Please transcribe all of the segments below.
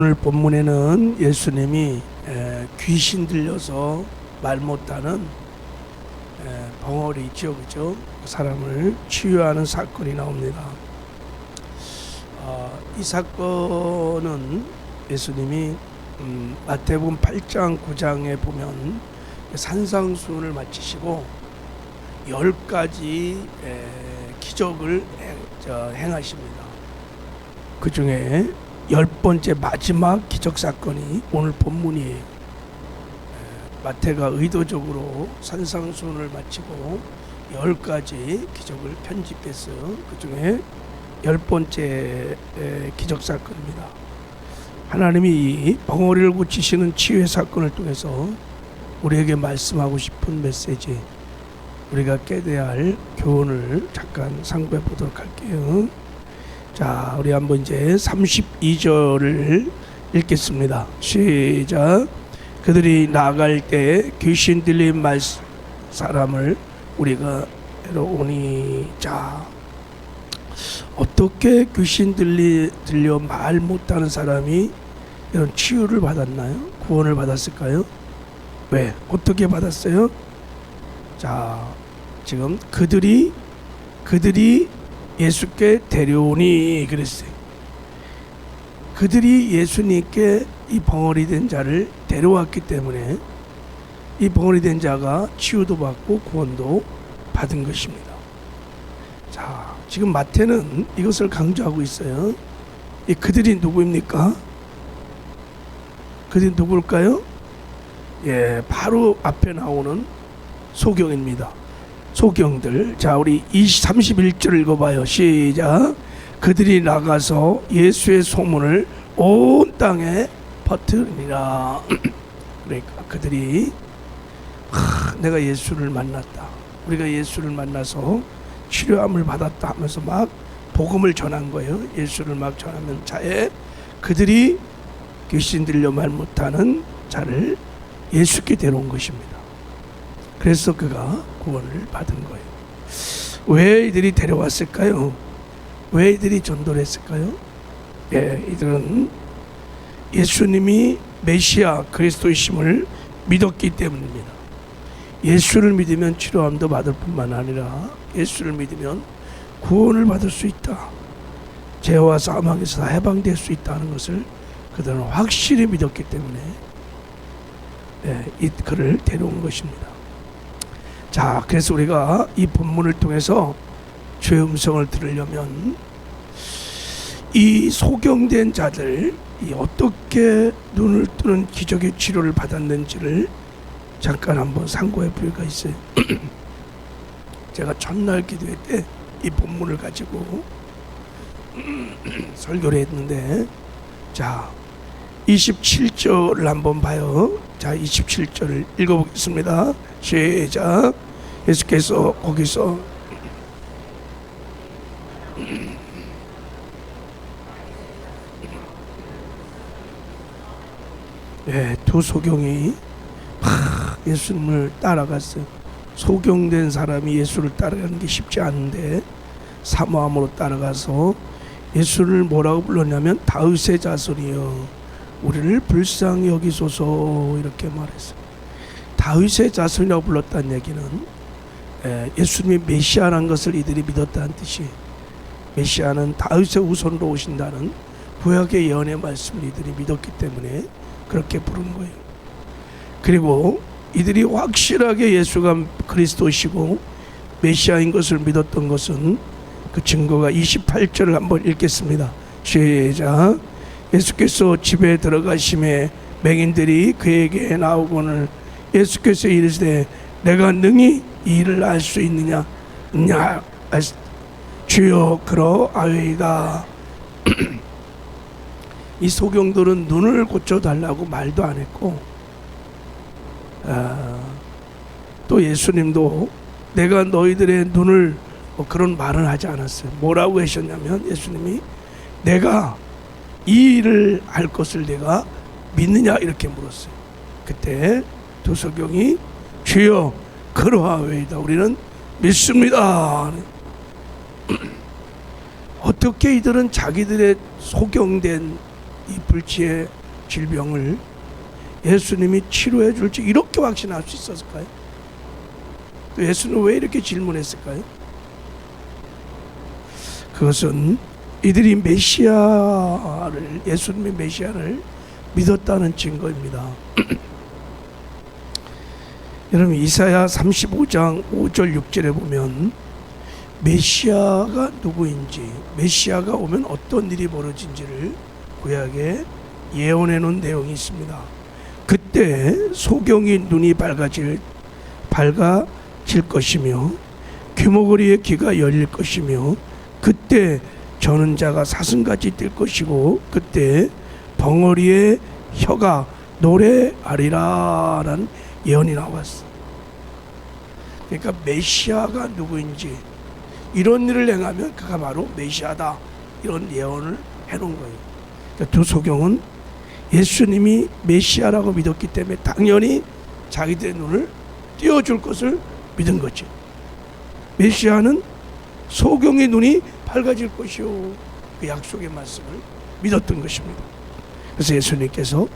오늘 본문에는 예수님이 귀신 들려서 말 못하는 벙어리 있죠, 그죠? 사람을 치유하는 사건이 나옵니다. 이 사건은 예수님이 마태복음 8장 9장에 보면 산상수훈을 마치시고 10가지 기적을 행하십니다. 그 중에 10번째 마지막 기적 사건이 오늘 본문이에요. 마태가 의도적으로 산상수훈을 마치고 10가지 기적을 편집해서 그 중에 10번째 기적 사건입니다. 하나님이 이 벙어리를 고치시는 치유의 사건을 통해서 우리에게 말씀하고 싶은 메시지, 우리가 깨달아야 할 교훈을 잠깐 상고해 보도록 할게요. 자, 우리 한번 이제 32절을 읽겠습니다. 시작. 그들이 나갈 때 귀신 들린 사람을 우리가 데려오니. 자, 어떻게 귀신 들려 말 못하는 사람이 이런 치유를 받았나요? 구원을 받았을까요? 왜? 어떻게 받았어요? 자, 지금 그들이 예수께 데려오니 그랬어요. 그들이 예수님께 이 벙어리 된 자를 데려왔기 때문에 이 벙어리 된 자가 치유도 받고 구원도 받은 것입니다. 자, 지금 마태는 이것을 강조하고 있어요. 이 그들이 누구입니까? 그들이 누굴까요? 예, 바로 앞에 나오는 소경입니다. 소경들. 자, 우리 31절 읽어봐요. 시작. 그들이 나가서 예수의 소문을 온 땅에 퍼뜨리니라. 그러니까 그들이 내가 예수를 만났다, 우리가 예수를 만나서 치료함을 받았다 하면서 막 복음을 전한 거예요. 예수를 막 전하면 차에 그들이 귀신 들려 말 못하는 자를 예수께 데려온 것입니다. 그래서 그가 구원을 받은 거예요. 왜 이들이 데려왔을까요? 왜 이들이 전도를 했을까요? 예, 이들은 예수님이 메시아 그리스도이심을 믿었기 때문입니다. 예수를 믿으면 치료함도 받을 뿐만 아니라 예수를 믿으면 구원을 받을 수 있다, 죄와 사망에서 다 해방될 수 있다는 것을 그들은 확실히 믿었기 때문에 이 그를 데려온 것입니다. 자, 그래서 우리가 이 본문을 통해서 주의 음성을 들으려면 이 소경된 자들이 어떻게 눈을 뜨는 기적의 치료를 받았는지를 잠깐 한번 상고해 볼 필요가 있어요. 제가 첫날 기도회 때 이 본문을 가지고 설교를 했는데, 자, 27절을 한번 봐요. 자, 27절을 읽어보겠습니다. 시작. 예수께서 거기서 두 소경이 예수님을 따라갔어요. 소경된 사람이 예수를 따라가는 게 쉽지 않은데 사모함으로 따라가서 예수를 뭐라고 불렀냐면 다윗의 자손이여 우리를 불쌍히 여기소서 이렇게 말했어요. 다윗의 자손이라고 불렀다는 얘기는 예수님이 메시아라는 것을 이들이 믿었다는 뜻이에요. 메시아는 다윗의 후손으로 오신다는 구약의 예언의 말씀을 이들이 믿었기 때문에 그렇게 부른 거예요. 그리고 이들이 확실하게 예수가 그리스도시고 메시아인 것을 믿었던 것은 그 증거가 28절을 한번 읽겠습니다. 시작. 예수께서 집에 들어가심에 맹인들이 그에게 나오거늘 예수께서 이르시되 내가 능히 이 일을 할 수 있느냐? 주여 그러하이다. 이 소경들은 눈을 고쳐달라고 말도 안 했고, 또 예수님도 내가 너희들의 눈을 그런 말은 하지 않았어요. 뭐라고 하셨냐면 예수님이 내가 이 일을 할 것을 내가 믿느냐 이렇게 물었어요. 그때 두 소경이 주여 그러하오이다, 우리는 믿습니다. 어떻게 이들은 자기들의 소경된 이 불치의 질병을 예수님이 치료해 줄지 이렇게 확신할 수 있었을까요? 또 예수는 왜 이렇게 질문했을까요? 그것은 이들이 메시아를, 예수님의 메시아를 믿었다는 증거입니다. 여러분, 이사야 35장 5절 6절에 보면 메시아가 누구인지, 메시아가 오면 어떤 일이 벌어진지를 구약에 예언해 놓은 내용이 있습니다. 그때 소경이 눈이 밝아질 것이며 귀머거리의 귀가 열릴 것이며 그때 저는 자가 사슴같이 뛸 것이고 그때 벙어리의 혀가 노래하리라 라는 예언이 나왔어. 그러니까 메시아가 누구인지 이런 일을 행하면 그가 바로 메시아다, 이런 예언을 해놓은 거예요. 그러니까 두 소경은 예수님이 메시아라고 믿었기 때문에 당연히 자기들의 눈을 띄워줄 것을 믿은 거죠. 메시아는 소경의 눈이 밝아질 것이요, 그 약속의 말씀을 믿었던 것입니다. 그래서 예수님께서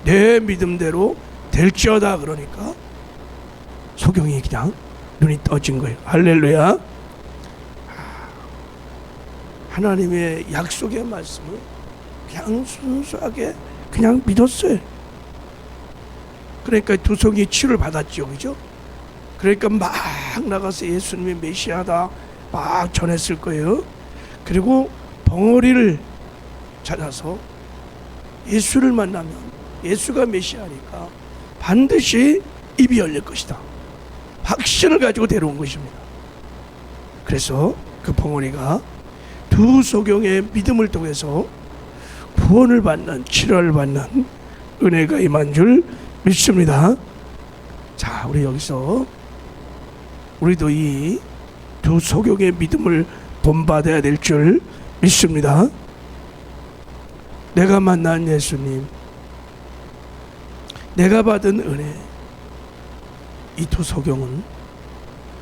내 믿음대로 될지어다 그러니까 소경이 그냥 눈이 떠진 거예요. 할렐루야. 하나님의 약속의 말씀을 그냥 순수하게 그냥 믿었어요. 그러니까 두 송이 치료를 받았죠, 그죠? 그러니까 막 나가서 예수님이 메시아다 막 전했을 거예요. 그리고 벙어리를 찾아서 예수를 만나면 예수가 메시아니까 반드시 입이 열릴 것이다, 확신을 가지고 데려온 것입니다. 그래서 그 벙어리가 두 소경의 믿음을 통해서 구원을 받는, 치료를 받는 은혜가 임한 줄 믿습니다. 자, 우리 여기서 우리도 이 두 소경의 믿음을 본받아야 될 줄 믿습니다. 내가 만난 예수님, 내가 받은 은혜, 이 두 소경은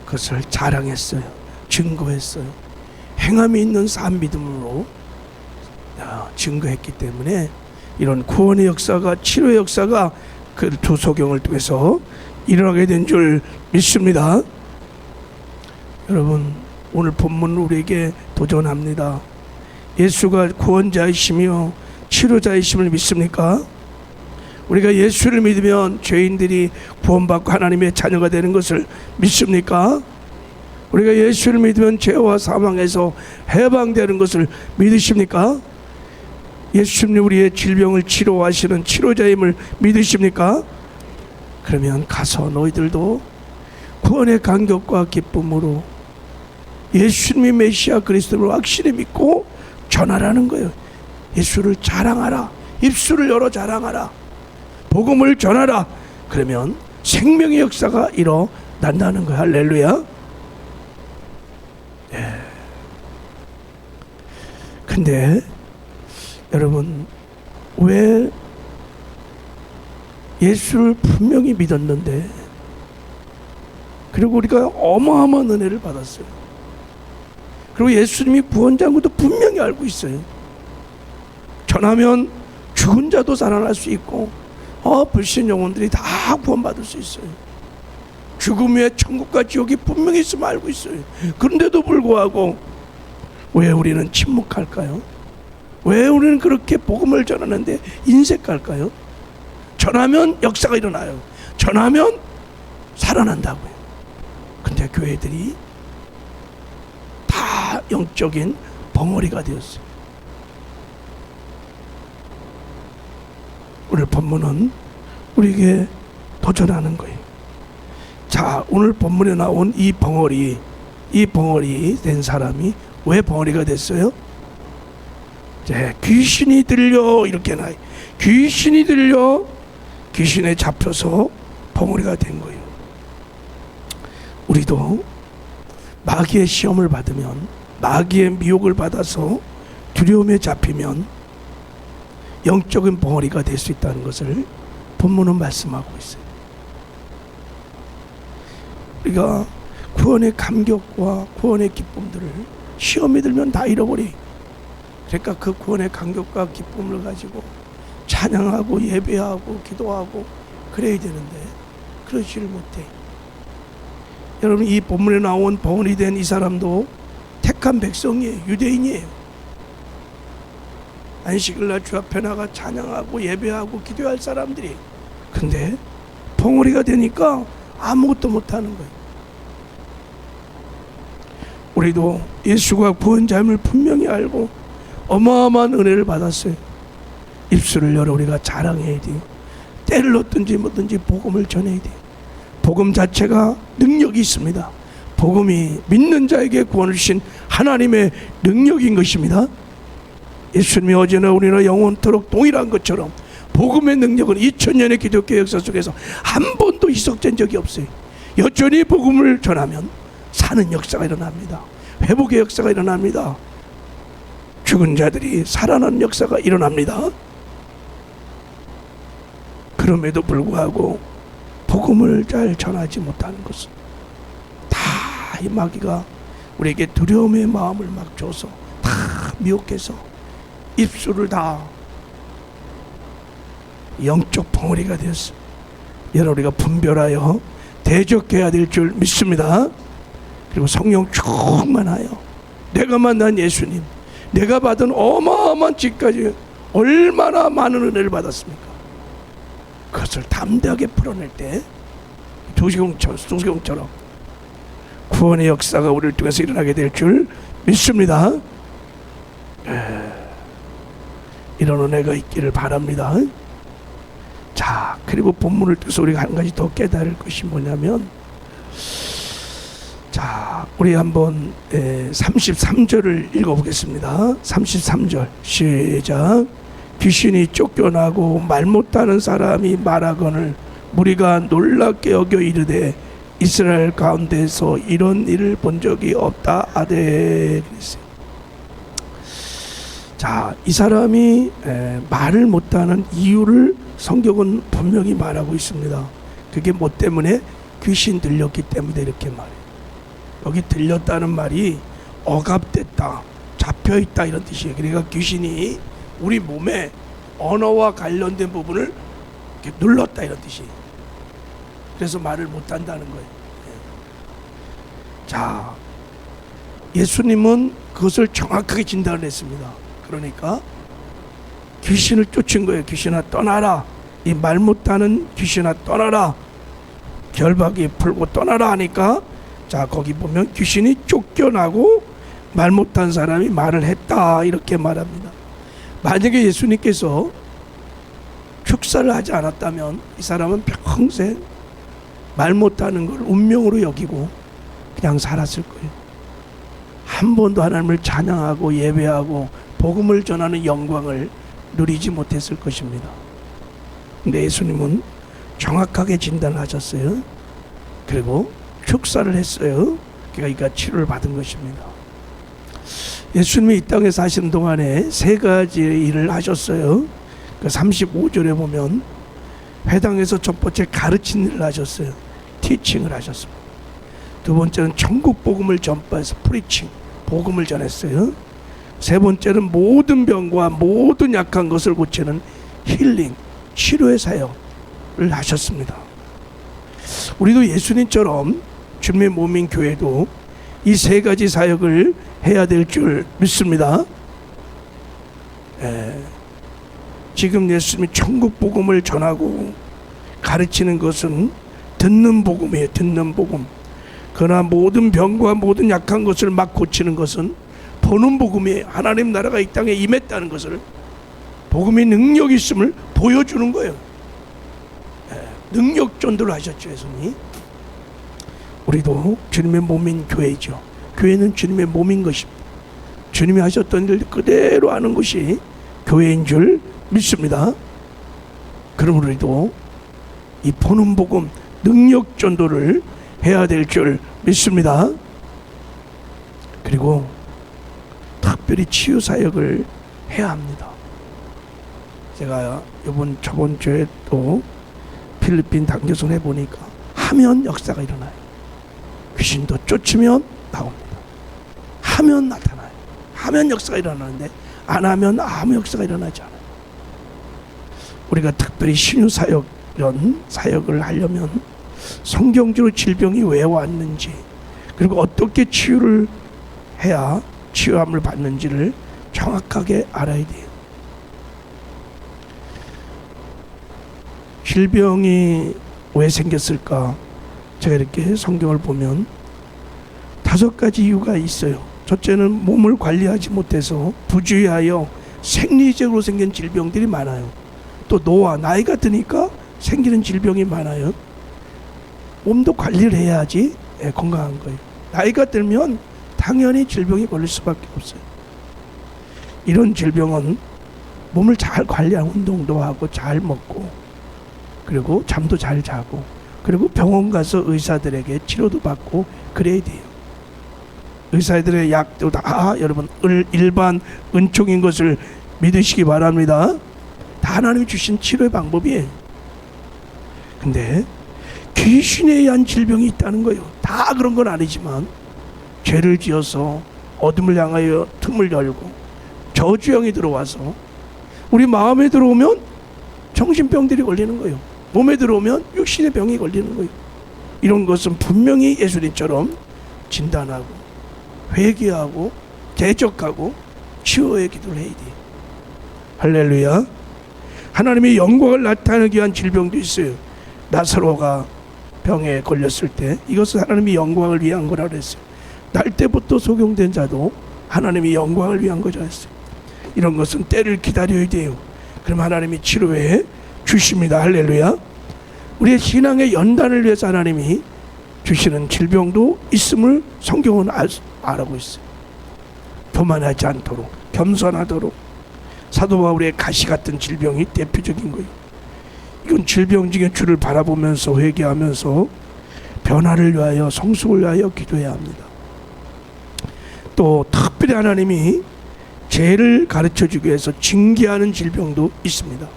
그것을 자랑했어요. 증거했어요. 행함이 있는 삶 믿음으로 증거했기 때문에 이런 구원의 역사가, 치료의 역사가 그 두 소경을 통해서 일어나게 된 줄 믿습니다. 여러분, 오늘 본문 우리에게 도전합니다. 예수가 구원자이시며 치료자이심을 믿습니까? 우리가 예수를 믿으면 죄인들이 구원받고 하나님의 자녀가 되는 것을 믿습니까? 우리가 예수를 믿으면 죄와 사망에서 해방되는 것을 믿으십니까? 예수님 우리의 질병을 치료하시는 치료자임을 믿으십니까? 그러면 가서 너희들도 구원의 감격과 기쁨으로 예수님이 메시아 그리스도를 확실히 믿고 전하라는 거예요. 예수를 자랑하라. 입술을 열어 자랑하라. 복음을 전하라. 그러면 생명의 역사가 일어난다는 거예요. 할렐루야. 예. 근데 여러분, 왜 예수를 분명히 믿었는데, 그리고 우리가 어마어마한 은혜를 받았어요. 그리고 예수님이 구원자인 것도 분명히 알고 있어요. 전하면 죽은 자도 살아날 수 있고 불신 영혼들이 다 구원받을 수 있어요. 죽음 후에 천국과 지옥이 분명히 있음을 알고 있어요. 그런데도 불구하고 왜 우리는 침묵할까요? 왜 우리는 그렇게 복음을 전하는데 인색할까요? 전하면 역사가 일어나요. 전하면 살아난다고요. 근데 교회들이 다 영적인 벙어리가 되었어요. 오늘 본문은 우리에게 도전하는 거예요. 자, 오늘 본문에 나온 이 벙어리 된 사람이 왜 벙어리가 됐어요? 귀신이 들려, 이렇게 나요. 귀신이 들려 귀신에 잡혀서 벙어리가 된 거예요. 우리도 마귀의 시험을 받으면, 마귀의 미혹을 받아서 두려움에 잡히면 영적인 벙어리가 될 수 있다는 것을 본문은 말씀하고 있어요. 우리가 구원의 감격과 구원의 기쁨들을 시험이 들면 다 잃어버리. 그러니까 그 구원의 감격과 기쁨을 가지고 찬양하고 예배하고 기도하고 그래야 되는데 그러지를 못해. 여러분, 이 본문에 나온 봉헌이 된 이 사람도 택한 백성이에요. 유대인이에요. 안식일날 주 앞에 나가 찬양하고 예배하고 기도할 사람들이. 근데 봉헌이가 되니까 아무것도 못하는 거예요. 우리도 예수가 구원자임을 분명히 알고 어마어마한 은혜를 받았어요. 입술을 열어 우리가 자랑해야 돼요. 때를 넣든지 뭐든지 복음을 전해야 돼요. 복음 자체가 능력이 있습니다. 복음이 믿는 자에게 구원을 주신 하나님의 능력인 것입니다. 예수님이 어제나 우리나 영원토록 동일한 것처럼 복음의 능력은 2000년의 기독교 역사 속에서 한 번도 희석된 적이 없어요. 여전히 복음을 전하면 사는 역사가 일어납니다. 회복의 역사가 일어납니다. 죽은 자들이 살아나는 역사가 일어납니다. 그럼에도 불구하고 복음을 잘 전하지 못하는 것은 다 이 마귀가 우리에게 두려움의 마음을 막 줘서 다 미혹해서 입술을 다 영적 벙어리가 되었어. 여러분, 우리가 분별하여 대적해야 될 줄 믿습니다. 그리고 성령 충만하여 내가 만난 예수님, 내가 받은 어마어마한 지까지 얼마나 많은 은혜를 받았습니까? 그것을 담대하게 풀어낼 때 도시공처럼 구원의 역사가 우리를 통해서 일어나게 될 줄 믿습니다. 이런 은혜가 있기를 바랍니다. 자, 그리고 본문을 통해서 우리가 한 가지 더 깨달을 것이 뭐냐면, 자, 우리 한번 33절을 읽어보겠습니다. 33절 시작. 귀신이 쫓겨나고 말 못하는 사람이 말하거늘 무리가 놀랍게 여겨 이르되 이스라엘 가운데서 이런 일을 본 적이 없다 하되. 자, 이 사람이 말을 못하는 이유를 성경은 분명히 말하고 있습니다. 그게 뭐 때문에? 귀신 들렸기 때문에 이렇게 말해요. 여기 들렸다는 말이 억압됐다, 잡혀있다 이런 뜻이에요. 그러니까 귀신이 우리 몸에 언어와 관련된 부분을 이렇게 눌렀다 이런 뜻이에요. 그래서 말을 못한다는 거예요. 자, 예수님은 그것을 정확하게 진단을 했습니다. 그러니까 귀신을 쫓은 거예요. 귀신아 떠나라. 이 말 못하는 귀신아 떠나라. 결박이 풀고 떠나라 하니까, 자, 거기 보면 귀신이 쫓겨나고 말 못한 사람이 말을 했다 이렇게 말합니다. 만약에 예수님께서 축사를 하지 않았다면 이 사람은 평생 말 못하는 걸 운명으로 여기고 그냥 살았을 거예요. 한 번도 하나님을 찬양하고 예배하고 복음을 전하는 영광을 누리지 못했을 것입니다. 근데 예수님은 정확하게 진단을 하셨어요. 그리고 축사를 했어요. 그러니까 치료를 받은 것입니다. 예수님이 이 땅에 사시는 동안에 세 가지 일을 하셨어요. 그 35절에 보면 회당에서 첫 번째 가르치는 일을 하셨어요. 티칭을 하셨습니다. 두 번째는 천국 복음을 전파해서 프리칭, 복음을 전했어요. 세 번째는 모든 병과 모든 약한 것을 고치는 힐링, 치료의 사역을 하셨습니다. 우리도 예수님처럼 주님의 몸인 교회도 이 세 가지 사역을 해야 될 줄 믿습니다. 지금 예수님이 천국 복음을 전하고 가르치는 것은 듣는 복음이에요. 듣는 복음. 그러나 모든 병과 모든 약한 것을 막 고치는 것은 보는 복음이에요. 하나님 나라가 이 땅에 임했다는 것을, 복음의 능력이 있음을 보여주는 거예요. 능력 전도를 하셨죠, 예수님이. 우리도 주님의 몸인 교회죠. 교회는 주님의 몸인 것입니다. 주님이 하셨던 일 그대로 하는 것이 교회인 줄 믿습니다. 그럼 우리도 이 보는 복음, 능력 전도를 해야 될 줄 믿습니다. 그리고 특별히 치유 사역을 해야 합니다. 제가 저번 주에 또 필리핀 단교선 해보니까 하면 역사가 일어나요. 귀신도 쫓으면 나옵니다. 하면 나타나요. 하면 역사가 일어나는데 안 하면 아무 역사가 일어나지 않아요. 우리가 특별히 신유 사역 이런 사역을 하려면 성경적으로 질병이 왜 왔는지, 그리고 어떻게 치유를 해야 치유함을 받는지를 정확하게 알아야 돼요. 질병이 왜 생겼을까? 제가 이렇게 성경을 보면 5가지 이유가 있어요. 첫째는 몸을 관리하지 못해서 부주의하여 생리적으로 생긴 질병들이 많아요. 또 나이가 드니까 생기는 질병이 많아요. 몸도 관리를 해야지 건강한 거예요. 나이가 들면 당연히 질병이 걸릴 수밖에 없어요. 이런 질병은 몸을 잘 관리하고 운동도 하고 잘 먹고 그리고 잠도 잘 자고 그리고 병원 가서 의사들에게 치료도 받고 그래야 돼요. 의사들의 약도 다 여러분 일반 은총인 것을 믿으시기 바랍니다. 다 하나님이 주신 치료의 방법이에요. 근데 귀신에 의한 질병이 있다는 거예요. 다 그런 건 아니지만 죄를 지어서 어둠을 향하여 틈을 열고 저주형이 들어와서 우리 마음에 들어오면 정신병들이 걸리는 거예요. 몸에 들어오면 육신의 병이 걸리는 거예요. 이런 것은 분명히 예수님처럼 진단하고 회개하고 대적하고 치유의 기도를 해야 돼요. 할렐루야. 하나님의 영광을 나타내기 위한 질병도 있어요. 나사로가 병에 걸렸을 때 이것은 하나님의 영광을 위한 거라 그랬어요. 날 때부터 소경된 자도 하나님의 영광을 위한 거라 했어요. 이런 것은 때를 기다려야 돼요. 그럼 하나님이 치료해 주십니다. 할렐루야. 우리의 신앙의 연단을 위해서 하나님이 주시는 질병도 있음을 성경은 알고 있어요. 교만하지 않도록 겸손하도록. 사도 바울의 가시 같은 질병이 대표적인 거예요. 이건 질병 중에 주를 바라보면서 회개하면서 변화를 위하여 성숙을 위하여 기도해야 합니다. 또 특별히 하나님이 죄를 가르쳐주기 위해서 징계하는 질병도 있습니다.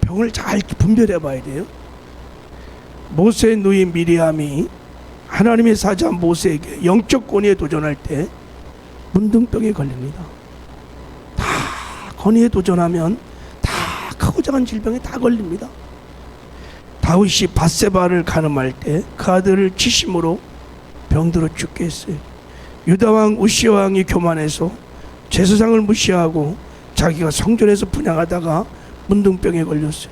병을 잘 분별해 봐야 돼요. 모세의 누이 미리암이 하나님의 사자 모세에게 영적 권위에 도전할 때 문둥병에 걸립니다. 다 권위에 도전하면 다 크고 작은 질병에 다 걸립니다. 다윗이 밧세바를 간음할 때 그 아들을 치심으로 병들어 죽게 했어요. 유다왕 우시아 왕이 교만해서 제사장을 무시하고 자기가 성전에서 분향하다가 문둥병에 걸렸어요.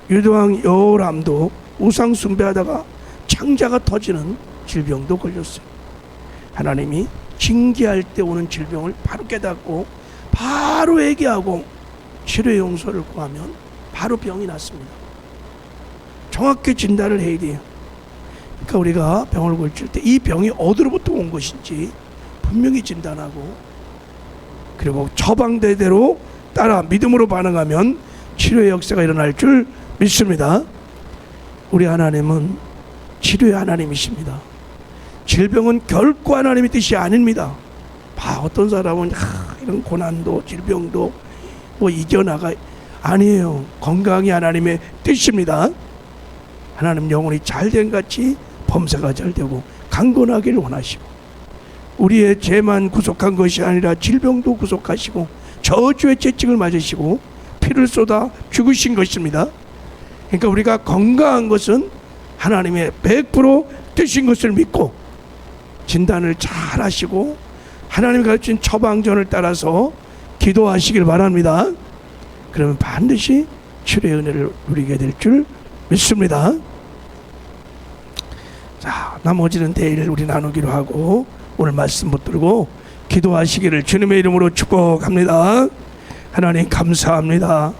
유다왕 여호람도 우상 숭배하다가 창자가 터지는 질병도 걸렸어요. 하나님이 징계할 때 오는 질병을 바로 깨닫고 바로 회개하고 치료의 용서를 구하면 바로 병이 낫습니다. 정확히 진단을 해야 돼요. 그러니까 우리가 병을 걸칠 때 이 병이 어디로부터 온 것인지 분명히 진단하고 그리고 처방대대로 따라 믿음으로 반응하면 치료의 역사가 일어날 줄 믿습니다. 우리 하나님은 치료의 하나님이십니다. 질병은 결코 하나님의 뜻이 아닙니다. 어떤 사람은 이런 고난도 질병도 이겨나가 아니에요. 건강이 하나님의 뜻입니다. 하나님 영혼이 잘된 같이 범사가 잘되고 강건하기를 원하시고 우리의 죄만 구속한 것이 아니라 질병도 구속하시고 저주의 채찍을 맞으시고 피를 쏟아 죽으신 것입니다. 그러니까 우리가 건강한 것은 하나님의 100% 뜻인 것을 믿고 진단을 잘 하시고 하나님이 가르친 처방전을 따라서 기도하시길 바랍니다. 그러면 반드시 치료의 은혜를 누리게 될 줄 믿습니다. 자, 나머지는 내일 우리 나누기로 하고 오늘 말씀 붙들고 기도하시기를 주님의 이름으로 축복합니다. 하나님 감사합니다.